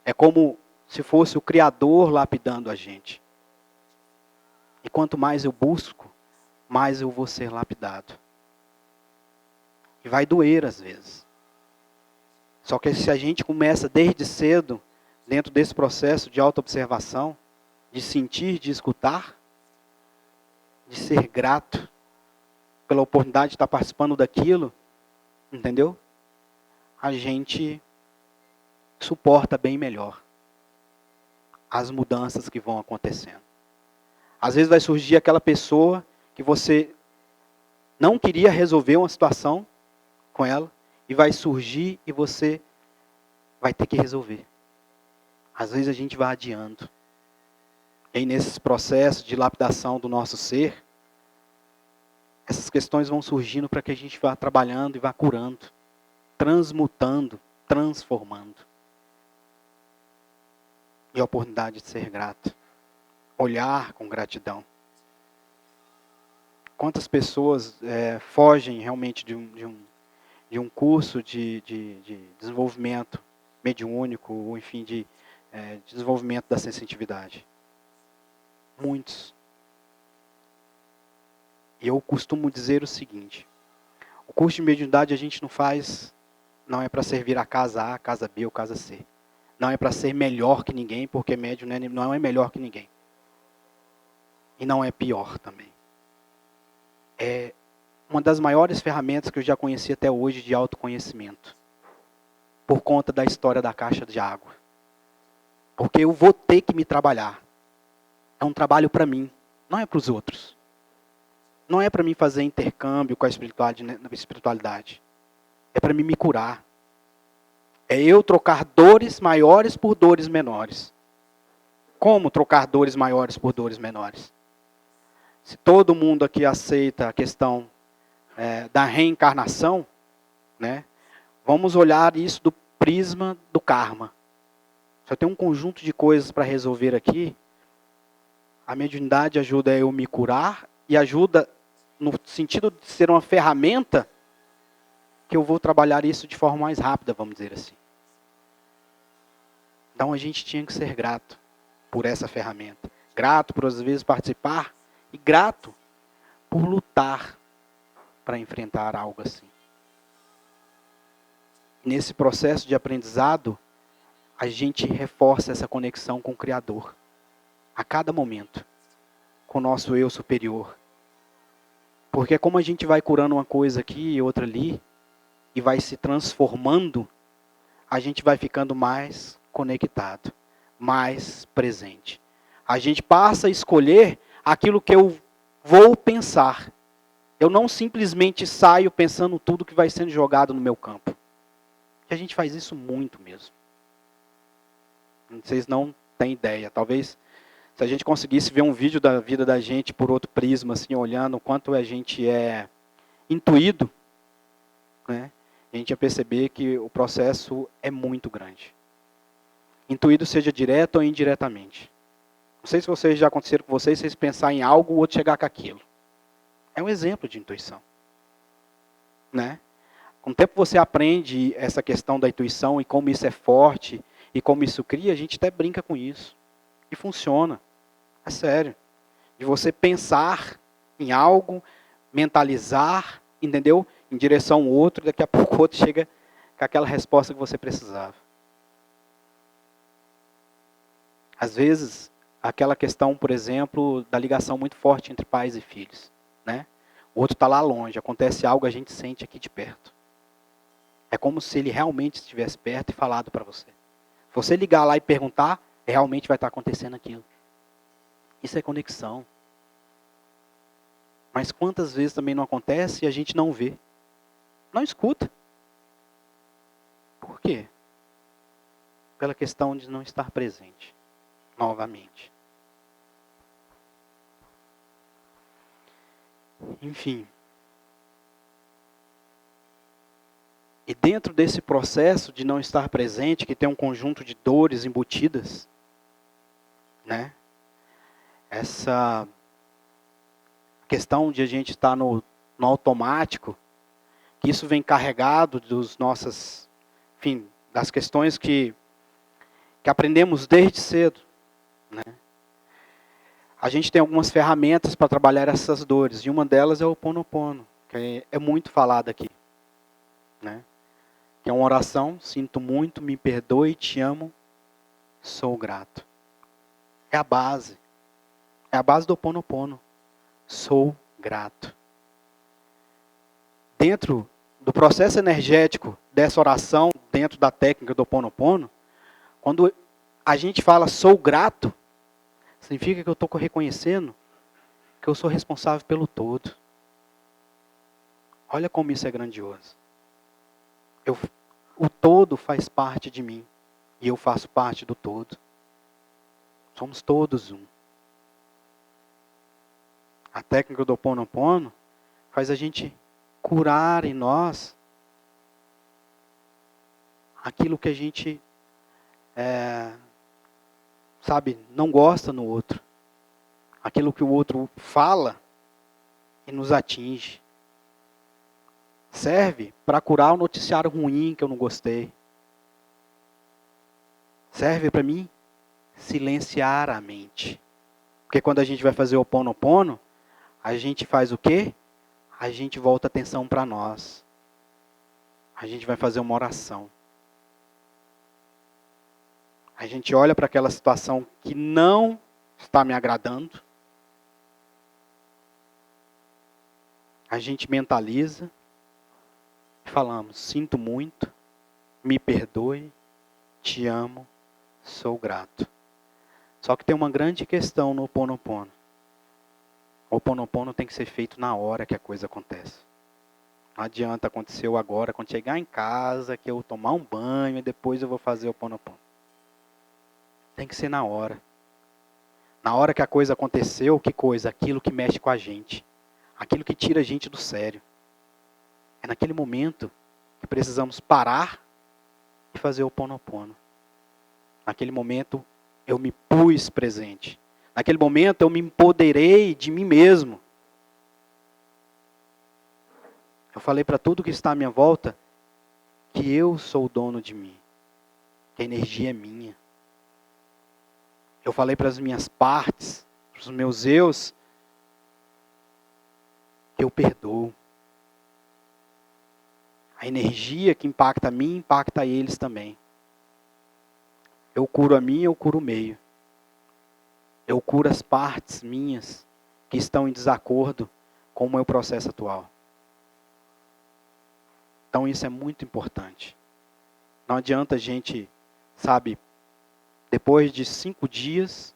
Speaker 1: É como se fosse o Criador lapidando a gente. E quanto mais eu busco, mais eu vou ser lapidado. E vai doer às vezes. Só que se a gente começa desde cedo, dentro desse processo de autoobservação, de sentir, de escutar, de ser grato pela oportunidade de estar participando daquilo, entendeu? A gente suporta bem melhor as mudanças que vão acontecendo. Às vezes vai surgir aquela pessoa que você não queria resolver uma situação com ela, e vai surgir e você vai ter que resolver. Às vezes a gente vai adiando. E aí nesses processos de lapidação do nosso ser, essas questões vão surgindo para que a gente vá trabalhando e vá curando, transmutando, transformando. E a oportunidade de ser grato. Olhar com gratidão. Quantas pessoas fogem realmente de um curso de desenvolvimento mediúnico, ou enfim, de desenvolvimento da sensitividade? Muitos. E eu costumo dizer o seguinte, o curso de mediunidade a gente não é para servir a casa A, a casa B ou a casa C. Não é para ser melhor que ninguém, porque médium não é melhor que ninguém. E não é pior também. É uma das maiores ferramentas que eu já conheci até hoje de autoconhecimento. Por conta da história da caixa de água. Porque eu vou ter que me trabalhar. É um trabalho para mim, não é para os outros. Não é para mim fazer intercâmbio com a espiritualidade. É para mim me curar. É eu trocar dores maiores por dores menores. Como trocar dores maiores por dores menores? Se todo mundo aqui aceita a questão da reencarnação, né, vamos olhar isso do prisma do karma. Se eu tenho um conjunto de coisas para resolver aqui, a mediunidade ajuda eu me curar e ajuda no sentido de ser uma ferramenta que eu vou trabalhar isso de forma mais rápida, vamos dizer assim. Então a gente tinha que ser grato por essa ferramenta. Grato por às vezes participar e grato por lutar para enfrentar algo assim. Nesse processo de aprendizado, a gente reforça essa conexão com o Criador. A cada momento. Com o nosso eu superior. Porque como a gente vai curando uma coisa aqui e outra ali, e vai se transformando, a gente vai ficando mais conectado, mais presente. A gente passa a escolher aquilo que eu vou pensar. Eu não simplesmente saio pensando tudo que vai sendo jogado no meu campo. E a gente faz isso muito mesmo. Vocês não têm ideia. Talvez, se a gente conseguisse ver um vídeo da vida da gente por outro prisma, assim, olhando o quanto a gente é intuído, né? A gente ia perceber que o processo é muito grande. Intuído seja direto ou indiretamente. Não sei se vocês já aconteceram com vocês pensar em algo, o outro chegar com aquilo. É um exemplo de intuição. Né? Com o tempo você aprende essa questão da intuição e como isso é forte e como isso cria, a gente até brinca com isso. E funciona. É sério. De você pensar em algo, mentalizar, entendeu? Em direção ao outro, daqui a pouco o outro chega com aquela resposta que você precisava. Às vezes, aquela questão, por exemplo, da ligação muito forte entre pais e filhos. Né? O outro está lá longe, acontece algo, a gente sente aqui de perto. É como se ele realmente estivesse perto e falado para você. Se você ligar lá e perguntar, realmente vai estar acontecendo aquilo. Isso é conexão. Mas quantas vezes também não acontece e a gente não vê? Não escuta. Por quê? Pela questão de não estar presente. Novamente. Enfim. E dentro desse processo de não estar presente, que tem um conjunto de dores embutidas, né? Essa questão de a gente estar no automático, que isso vem carregado dos nossas, enfim, das questões que aprendemos desde cedo, né? A gente tem algumas ferramentas para trabalhar essas dores, e uma delas é o Ho Oponopono, que é muito falado aqui, né? Que é uma oração: sinto muito, me perdoe, te amo, sou grato. É a base. É a base do Ho Oponopono. Sou grato. Dentro do processo energético dessa oração, dentro da técnica do Ho Oponopono, quando a gente fala sou grato, significa que eu estou reconhecendo que eu sou responsável pelo todo. Olha como isso é grandioso. O todo faz parte de mim. E eu faço parte do todo. Somos todos um. A técnica do Ho Oponopono faz a gente curar em nós aquilo que a gente, não gosta no outro. Aquilo que o outro fala e nos atinge. Serve para curar o noticiário ruim que eu não gostei. Serve para mim silenciar a mente. Porque quando a gente vai fazer o Ho Oponopono, a gente faz o quê? A gente volta a atenção para nós. A gente vai fazer uma oração. A gente olha para aquela situação que não está me agradando. A gente mentaliza. E falamos: sinto muito, me perdoe, te amo, sou grato. Só que tem uma grande questão no Ho Oponopono. O Ho Oponopono tem que ser feito na hora que a coisa acontece. Não adianta acontecer agora, quando chegar em casa, que eu tomar um banho e depois eu vou fazer o Ho Oponopono. Tem que ser na hora. Na hora que a coisa aconteceu, que coisa? Aquilo que mexe com a gente. Aquilo que tira a gente do sério. É naquele momento que precisamos parar e fazer o Ho Oponopono. Naquele momento eu me pus presente. Naquele momento eu me empoderei de mim mesmo. Eu falei para tudo que está à minha volta que eu sou o dono de mim. Que a energia é minha. Eu falei para as minhas partes, para os meus eus, que eu perdoo. A energia que impacta a mim, impacta eles também. Eu curo a mim, eu curo o meio. Eu curo as partes minhas que estão em desacordo com o meu processo atual. Então isso é muito importante. Não adianta a gente, sabe, depois de 5 dias,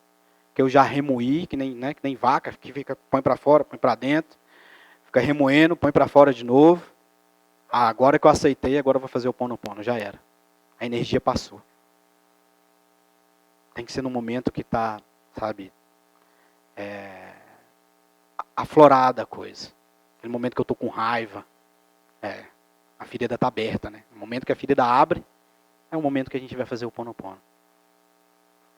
Speaker 1: que eu já remoí, que nem vaca, que fica, põe para fora, põe para dentro, fica remoendo, põe para fora de novo. Ah, agora que eu aceitei, agora eu vou fazer o Ho'oponopono, já era. A energia passou. Tem que ser no momento que está, sabe, aflorada a coisa. Aquele momento que eu estou com raiva. A ferida está aberta, né? No momento que a ferida abre, é o momento que a gente vai fazer o Ho'oponopono.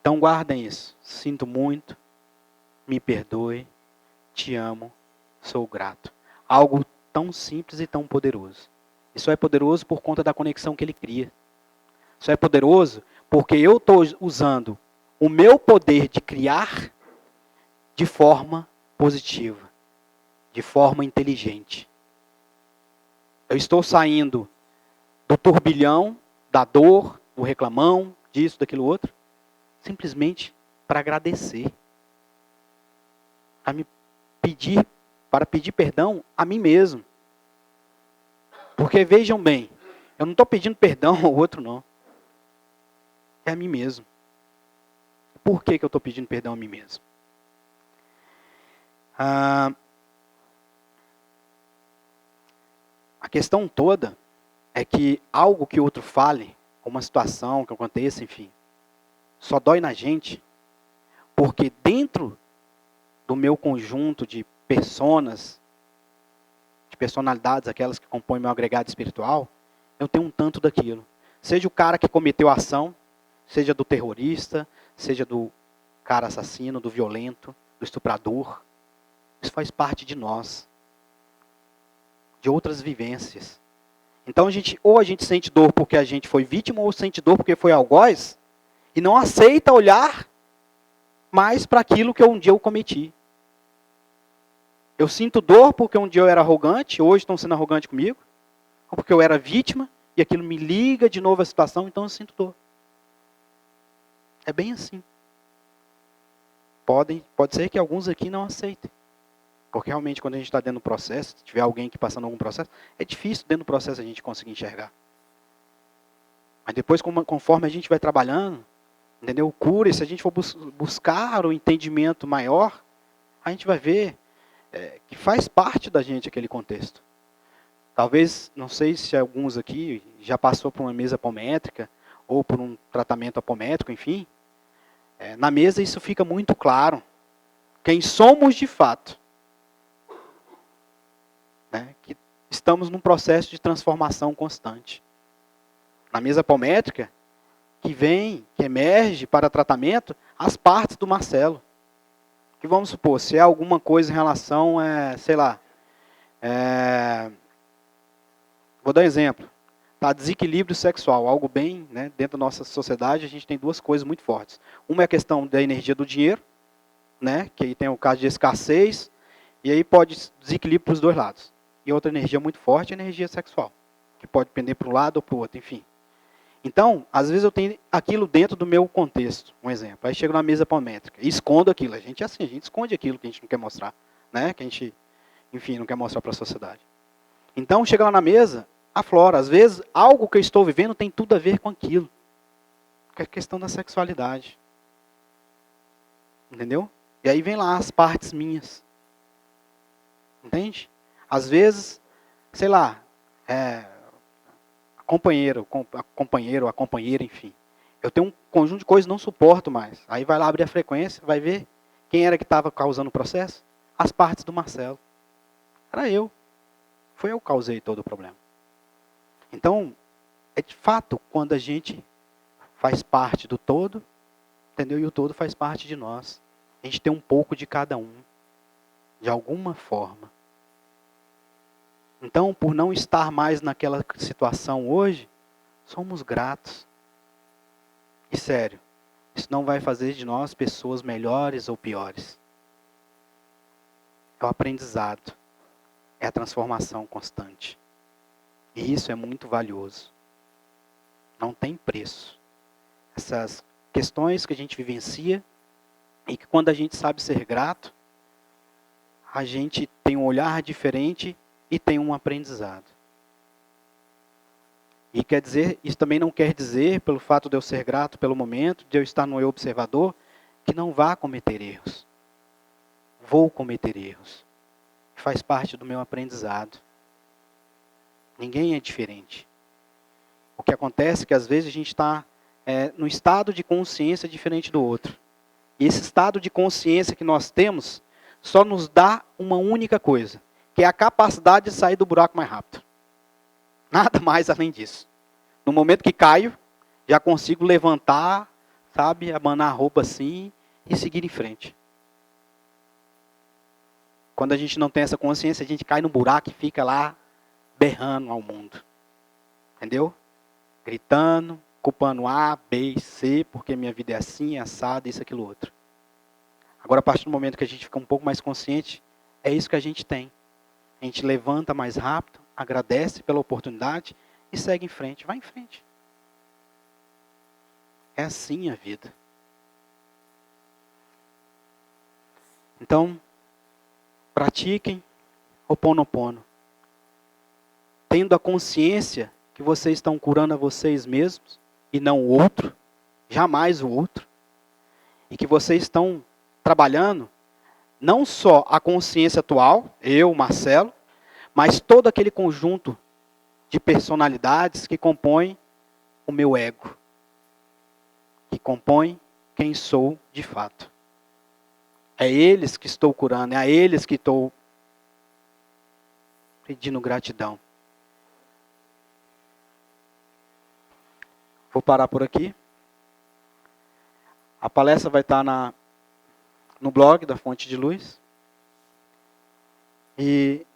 Speaker 1: Então guardem isso. Sinto muito, me perdoe, te amo, sou grato. Algo tão simples e tão poderoso. E só é poderoso por conta da conexão que ele cria. Só é poderoso porque eu estou usando o meu poder de criar de forma positiva, de forma inteligente. Eu estou saindo do turbilhão, da dor, do reclamão, disso, daquilo outro, simplesmente para agradecer. Para pedir perdão a mim mesmo. Porque vejam bem, eu não estou pedindo perdão ao outro não. É a mim mesmo. Por que eu estou pedindo perdão a mim mesmo? A questão toda é que algo que o outro fale, uma situação que aconteça, enfim, só dói na gente, porque dentro do meu conjunto de personas, de personalidades, aquelas que compõem meu agregado espiritual, eu tenho um tanto daquilo. Seja o cara que cometeu a ação, seja do terrorista, seja do cara assassino, do violento, do estuprador. Isso faz parte de nós, de outras vivências. Então ou a gente sente dor porque a gente foi vítima, ou sente dor porque foi algoz, e não aceita olhar mais para aquilo que um dia eu cometi. Eu sinto dor porque um dia eu era arrogante, hoje estão sendo arrogantes comigo, ou porque eu era vítima, e aquilo me liga de novo à situação, então eu sinto dor. É bem assim. Pode ser que alguns aqui não aceitem. Porque realmente quando a gente está dentro do processo, se tiver alguém que passando algum processo, é difícil dentro do processo a gente conseguir enxergar. Mas depois, conforme a gente vai trabalhando, entendeu? Cura, e se a gente for buscar o entendimento maior, a gente vai ver que faz parte da gente aquele contexto. Talvez, não sei se alguns aqui já passou por uma mesa apométrica, ou por um tratamento apométrico, enfim. Na mesa isso fica muito claro. Quem somos de fato. Né? Que estamos num processo de transformação constante. Na mesa apométrica, que emerge para tratamento, as partes do Marcelo. Que vamos supor, se é alguma coisa em relação, sei lá, vou dar um exemplo. Tá, desequilíbrio sexual, algo bem, né, dentro da nossa sociedade, a gente tem duas coisas muito fortes. Uma é a questão da energia do dinheiro, né, que aí tem o caso de escassez, e aí pode desequilíbrio para os dois lados. E outra energia muito forte é a energia sexual, que pode pender para um lado ou para o outro, enfim. Então, às vezes eu tenho aquilo dentro do meu contexto, um exemplo. Aí chego na mesa apométrica e escondo aquilo. A gente é assim, a gente esconde aquilo que a gente não quer mostrar, né, que a gente, enfim, não quer mostrar para a sociedade. Então, chega lá na mesa, aflora. Às vezes, algo que eu estou vivendo tem tudo a ver com aquilo. Que é a questão da sexualidade. Entendeu? E aí vem lá as partes minhas. Entende? Às vezes, sei lá, a companheira, a companheira, enfim. Eu tenho um conjunto de coisas que não suporto mais. Aí vai lá abrir a frequência, vai ver quem era que estava causando o processo. As partes do Marcelo. Era eu. Foi eu que causei todo o problema. Então, é de fato quando a gente faz parte do todo, entendeu? E o todo faz parte de nós. A gente tem um pouco de cada um, de alguma forma. Então, por não estar mais naquela situação hoje, somos gratos. E sério, isso não vai fazer de nós pessoas melhores ou piores. É o aprendizado, é a transformação constante. E isso é muito valioso. Não tem preço. Essas questões que a gente vivencia e que quando a gente sabe ser grato, a gente tem um olhar diferente e tem um aprendizado. E quer dizer, isso também não quer dizer, pelo fato de eu ser grato pelo momento, de eu estar no eu observador, que não vá cometer erros. Vou cometer erros. Faz parte do meu aprendizado. Ninguém é diferente. O que acontece é que às vezes a gente está no estado de consciência diferente do outro. E esse estado de consciência que nós temos só nos dá uma única coisa, que é a capacidade de sair do buraco mais rápido. Nada mais além disso. No momento que caio, já consigo levantar, sabe, abanar a roupa assim e seguir em frente. Quando a gente não tem essa consciência, a gente cai no buraco e fica lá berrando ao mundo. Entendeu? Gritando, culpando A, B e C, porque minha vida é assim, assada, isso, aquilo, outro. Agora, a partir do momento que a gente fica um pouco mais consciente, é isso que a gente tem. A gente levanta mais rápido, agradece pela oportunidade e segue em frente. Vai em frente. É assim a vida. Então, pratiquem Ho'oponopono. Tendo a consciência que vocês estão curando a vocês mesmos e não o outro, jamais o outro. E que vocês estão trabalhando não só a consciência atual, eu, Marcelo, mas todo aquele conjunto de personalidades que compõem o meu ego, que compõem quem sou de fato. É eles que estou curando, é a eles que estou pedindo gratidão. Vou parar por aqui. A palestra vai estar no blog da Fonte de Luz. E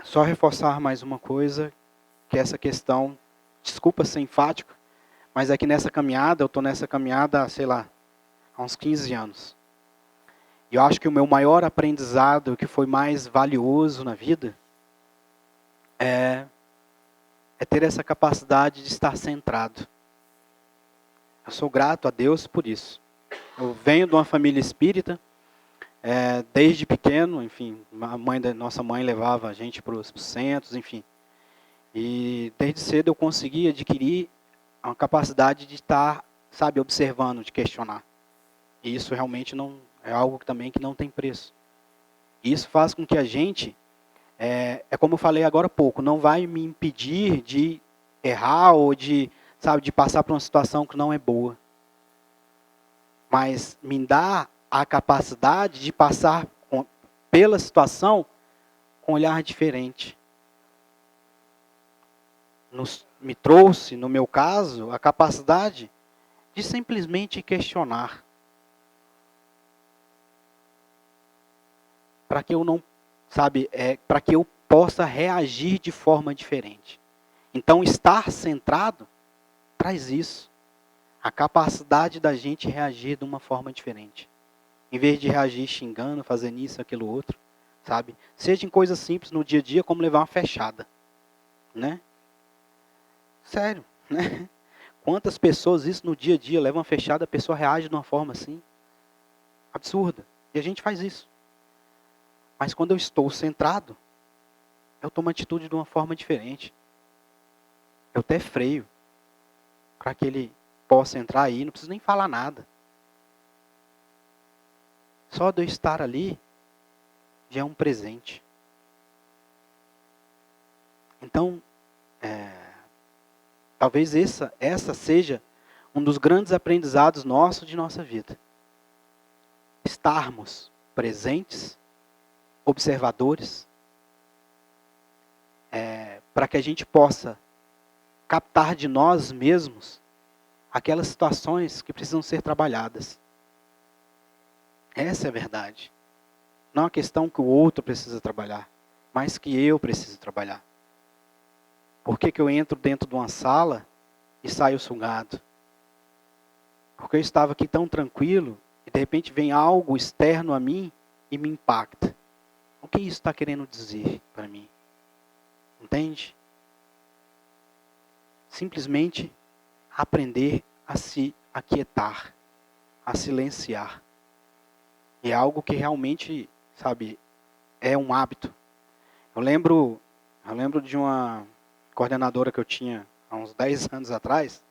Speaker 1: só reforçar mais uma coisa, que essa questão, desculpa ser enfático, mas é que nessa caminhada, eu estou nessa caminhada, sei lá, há uns 15 anos. E eu acho que o meu maior aprendizado, o que foi mais valioso na vida, é ter essa capacidade de estar centrado. Eu sou grato a Deus por isso. Eu venho de uma família espírita, desde pequeno, enfim, nossa mãe levava a gente para os centros, enfim. E desde cedo eu consegui adquirir uma capacidade de estar, sabe, observando, de questionar. E isso realmente não é algo também que não tem preço. E isso faz com que a gente, como eu falei agora há pouco, não vai me impedir de errar ou de, sabe, de passar por uma situação que não é boa. Mas me dá a capacidade de passar pela situação com um olhar diferente. Me trouxe, no meu caso, a capacidade de simplesmente questionar. Para que eu não, sabe, para que eu possa reagir de forma diferente. Então, estar centrado traz isso. A capacidade da gente reagir de uma forma diferente. Em vez de reagir xingando, fazendo isso, aquilo, outro, sabe? Seja em coisas simples no dia a dia, como levar uma fechada, né? Sério, né? Quantas pessoas isso no dia a dia levam uma fechada, a pessoa reage de uma forma assim, absurda. E a gente faz isso. Mas quando eu estou centrado, eu tomo atitude de uma forma diferente. Eu até freio para que ele possa entrar aí, não preciso nem falar nada. Só de eu estar ali já é um presente. Então, talvez essa seja um dos grandes aprendizados nossos de nossa vida. Estarmos presentes, observadores, para que a gente possa captar de nós mesmos aquelas situações que precisam ser trabalhadas. Essa é a verdade. Não a questão que o outro precisa trabalhar, mas que eu preciso trabalhar. Por que eu entro dentro de uma sala e saio sugado? Porque eu estava aqui tão tranquilo e de repente vem algo externo a mim e me impacta. O que isso está querendo dizer para mim? Entende? simplesmente aprender a se aquietar, a silenciar. E é algo que realmente, sabe, é um hábito. Eu lembro de uma coordenadora que eu tinha há uns 10 anos atrás.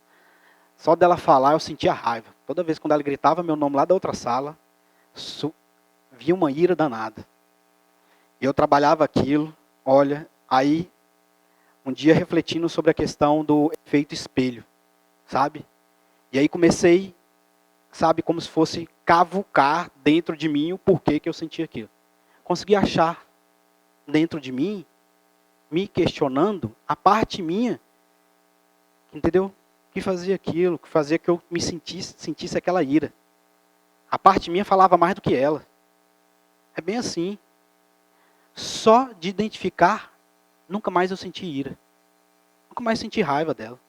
Speaker 1: Só dela falar eu sentia raiva. Toda vez quando ela gritava meu nome lá da outra sala, via uma ira danada. E eu trabalhava aquilo, olha, aí um dia refletindo sobre a questão do efeito espelho, sabe? E aí comecei, sabe, como se fosse cavucar dentro de mim o porquê que eu sentia aquilo. Consegui achar dentro de mim, me questionando, a parte minha, entendeu? Que fazia aquilo, que fazia que eu me sentisse aquela ira. A parte minha falava mais do que ela. É bem assim. Só de identificar, nunca mais eu senti ira. Nunca mais senti raiva dela.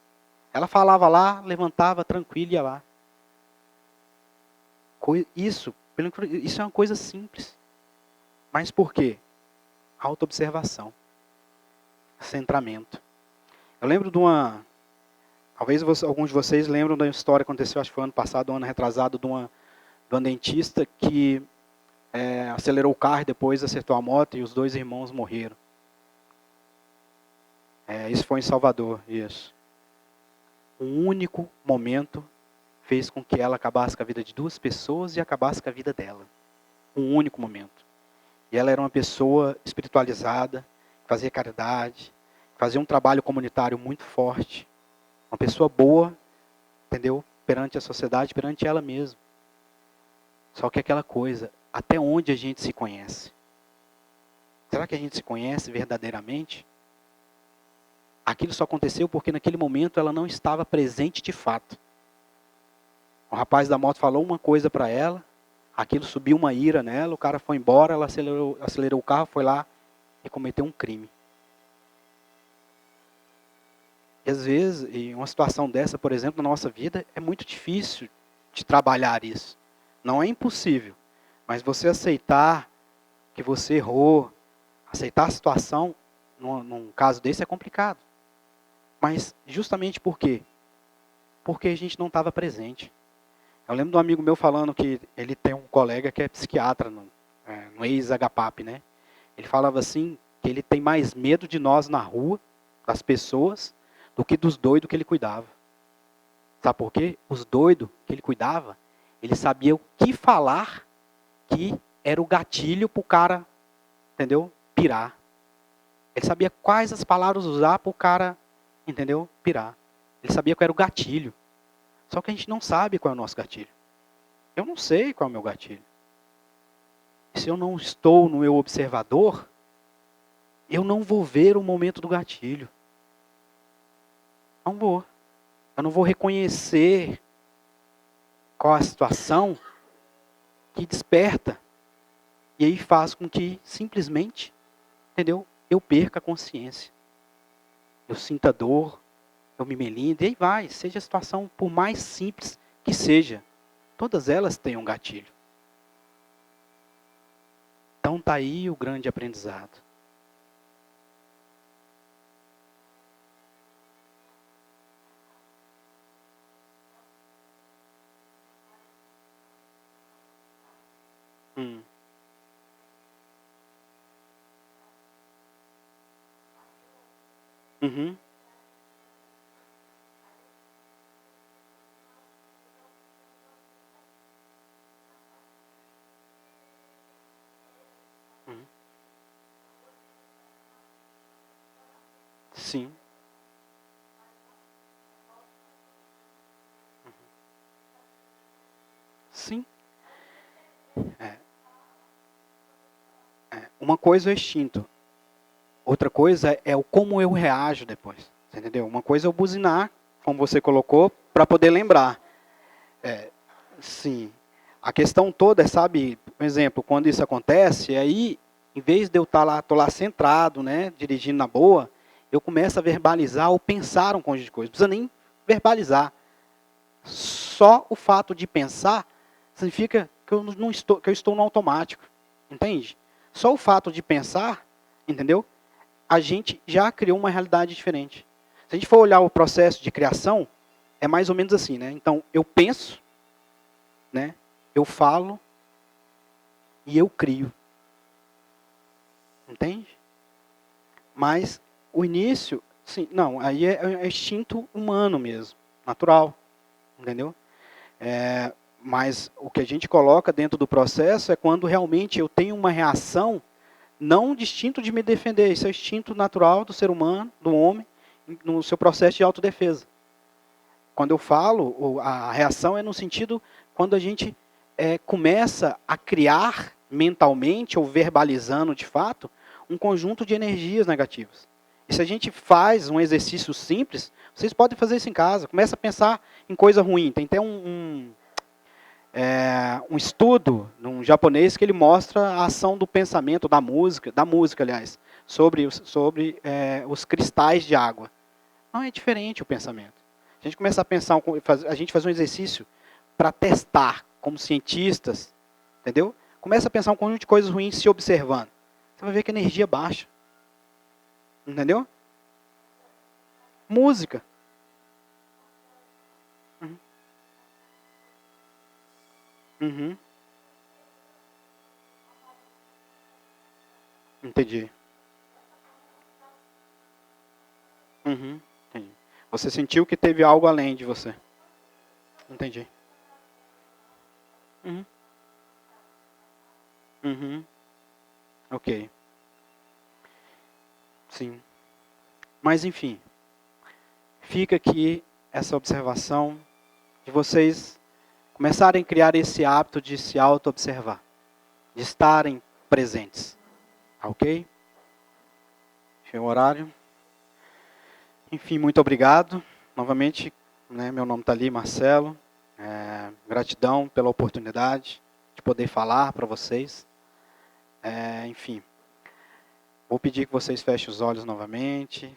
Speaker 1: Ela falava lá, levantava tranquilo e ia lá. Isso é uma coisa simples. Mas por quê? Autoobservação. Centramento. Eu lembro de uma... Talvez alguns de vocês lembram da história que aconteceu, acho que foi ano passado, ano retrasado, de uma dentista que acelerou o carro e depois acertou a moto e os 2 irmãos morreram. Isso foi em Salvador, isso. Um único momento fez com que ela acabasse com a vida de 2 pessoas e acabasse com a vida dela. Um único momento. E ela era uma pessoa espiritualizada, fazia caridade, fazia um trabalho comunitário muito forte. Uma pessoa boa, entendeu? Perante a sociedade, perante ela mesma. Só que aquela coisa, até onde a gente se conhece? Será que a gente se conhece verdadeiramente? Aquilo só aconteceu porque naquele momento ela não estava presente de fato. O rapaz da moto falou uma coisa para ela, aquilo subiu uma ira nela, o cara foi embora, ela acelerou o carro, foi lá e cometeu um crime. E às vezes, em uma situação dessa, por exemplo, na nossa vida, é muito difícil de trabalhar isso. Não é impossível, mas você aceitar que você errou, aceitar a situação, num caso desse, é complicado. Mas justamente por quê? Porque a gente não estava presente. Eu lembro de um amigo meu falando que ele tem um colega que é psiquiatra no ex-HPAP, né? Ele falava assim, que ele tem mais medo de nós na rua, das pessoas, do que dos doidos que ele cuidava. Sabe por quê? Os doidos que ele cuidava, ele sabia o que falar que era o gatilho para o cara, entendeu? Pirar. Ele sabia quais as palavras usar para o cara, entendeu? Pirar. Ele sabia qual era o gatilho. Só que a gente não sabe qual é o nosso gatilho. Eu não sei qual é o meu gatilho. Se eu não estou no meu observador, eu não vou ver o momento do gatilho. Não vou. Eu não vou reconhecer qual a situação que desperta. E aí faz com que simplesmente, entendeu? Eu perca a consciência. Eu sinta dor, eu me melindre, e aí vai. Seja a situação por mais simples que seja. Todas elas têm um gatilho. Então está aí o grande aprendizado. Uhum. Uhum. Sim. Sim. Uma coisa é o instinto. Outra coisa é o como eu reajo depois. Você entendeu? Uma coisa é o buzinar, como você colocou, para poder lembrar. Sim. A questão toda é, sabe, por exemplo, quando isso acontece, aí, em vez de eu tô lá centrado, né, dirigindo na boa, eu começo a verbalizar ou pensar um conjunto de coisas. Não precisa nem verbalizar. Só o fato de pensar significa que eu estou no automático. Entende? Só o fato de pensar, entendeu? A gente já criou uma realidade diferente. Se a gente for olhar o processo de criação, é mais ou menos assim, né? Então, eu penso, né? Eu falo e eu crio. Entende? Mas o início, sim, não, aí é instinto humano mesmo, natural, entendeu? Mas o que a gente coloca dentro do processo é quando realmente eu tenho uma reação, não de instinto de me defender, isso é o instinto natural do ser humano, do homem, no seu processo de autodefesa. Quando eu falo, a reação é no sentido quando a gente começa a criar mentalmente ou verbalizando de fato um conjunto de energias negativas. E se a gente faz um exercício simples, vocês podem fazer isso em casa. Começa a pensar em coisa ruim. Tem até um estudo num japonês que ele mostra a ação do pensamento, da música, aliás, sobre os cristais de água. Não é diferente o pensamento. A gente começa a pensar, a gente faz um exercício para testar, como cientistas, entendeu? Começa a pensar um conjunto de coisas ruins se observando. Você vai ver que a energia baixa. Entendeu? Música. Uhum. Uhum. Entendi. Uhum. Entendi. Você sentiu que teve algo além de você. Entendi. Uhum. Uhum. Ok. Sim. Mas enfim, fica aqui essa observação de vocês começarem a criar esse hábito de se auto-observar, de estarem presentes. Ok? Chegou o horário. Enfim, muito obrigado. Novamente, né, meu nome está ali, Marcelo. Gratidão pela oportunidade de poder falar para vocês. Enfim, vou pedir que vocês fechem os olhos novamente.